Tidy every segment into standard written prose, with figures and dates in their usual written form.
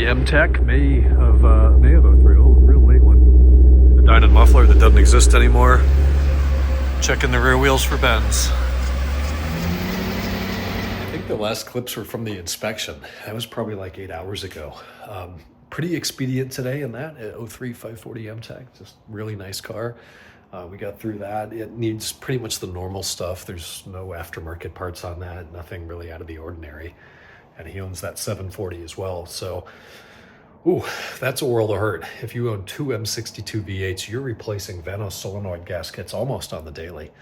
M-Tech, May of '03, real late one. The Dynon muffler that doesn't exist anymore. Checking the rear wheels for bends. I think the last clips were from the inspection. That was probably like 8 hours ago. Pretty expedient today in that, 03 540 M-Tech, just really nice car. We got through that. It needs pretty much the normal stuff. There's no aftermarket parts on that, nothing really out of the ordinary. And he owns that 740 as well. So, ooh, that's a world of hurt. If you own two M62 V8s, you're replacing Vanos solenoid gaskets almost on the daily.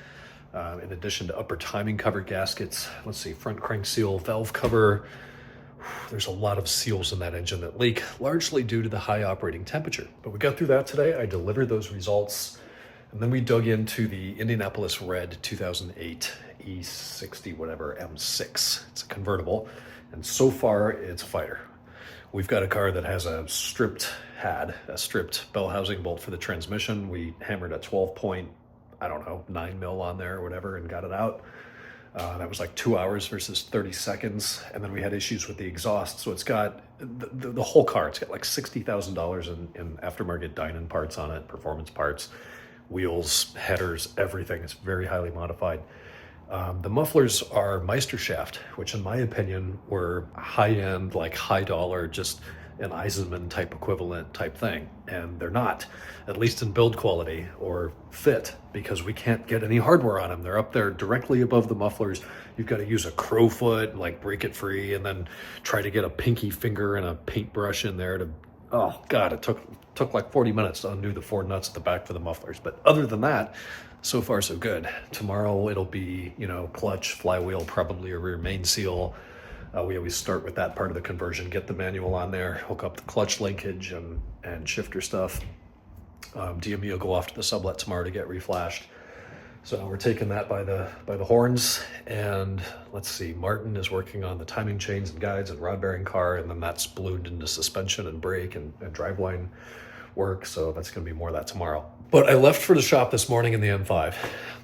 In addition to upper timing cover gaskets, let's see, front crank seal, valve cover. There's a lot of seals in that engine that leak, largely due to the high operating temperature. But we got through that today. I delivered those results. And then we dug into the Indianapolis Red 2008 E60 whatever M6. It's a convertible. And so far, it's a fighter. We've got a car that has a stripped bell housing bolt for the transmission. We hammered a 9 mil on there or whatever and got it out. That was like 2 hours versus 30 seconds. And then we had issues with the exhaust. So it's got the whole car. It's got like $60,000 in aftermarket Dynon parts on it, performance parts, wheels, headers, everything. It's very highly modified. The mufflers are Meisterschaft, which in my opinion were high-end, like high dollar, just an Eisenman type equivalent type thing. And they're not, at least in build quality or fit, because we can't get any hardware on them. They're up there directly above the mufflers. You've got to use a crowfoot and like break it free and then try to get a pinky finger and a paintbrush in there to, oh God, it took like 40 minutes to undo the four nuts at the back for the mufflers. But other than that, so far so good. Tomorrow it'll be, clutch, flywheel, probably a rear main seal. We always start with that part of the conversion, get the manual on there, hook up the clutch linkage and shifter stuff. DME will go off to the sublet tomorrow to get reflashed. So we're taking that by the horns, and let's see, Martin is working on the timing chains and guides and rod bearing car, and then that's ballooned into suspension and brake and driveline work, so that's going to be more of that tomorrow. But I left for the shop this morning in the M5.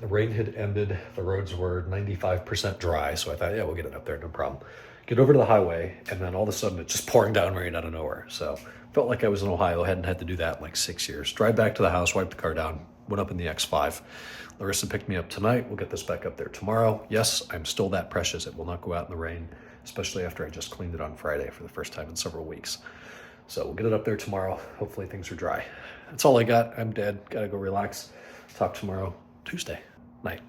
The rain had ended, the roads were 95% dry, so I thought, yeah, we'll get it up there, no problem. Get over to the highway, and then all of a sudden it's just pouring down rain out of nowhere. So felt like I was in Ohio, hadn't had to do that in like 6 years. Drive back to the house, wipe the car down, went up in the X5. Larissa picked me up tonight. We'll get this back up there tomorrow. Yes, I'm still that precious. It will not go out in the rain, especially after I just cleaned it on Friday for the first time in several weeks. So we'll get it up there tomorrow. Hopefully things are dry. That's all I got. I'm dead. Gotta go relax. Talk tomorrow, Tuesday night.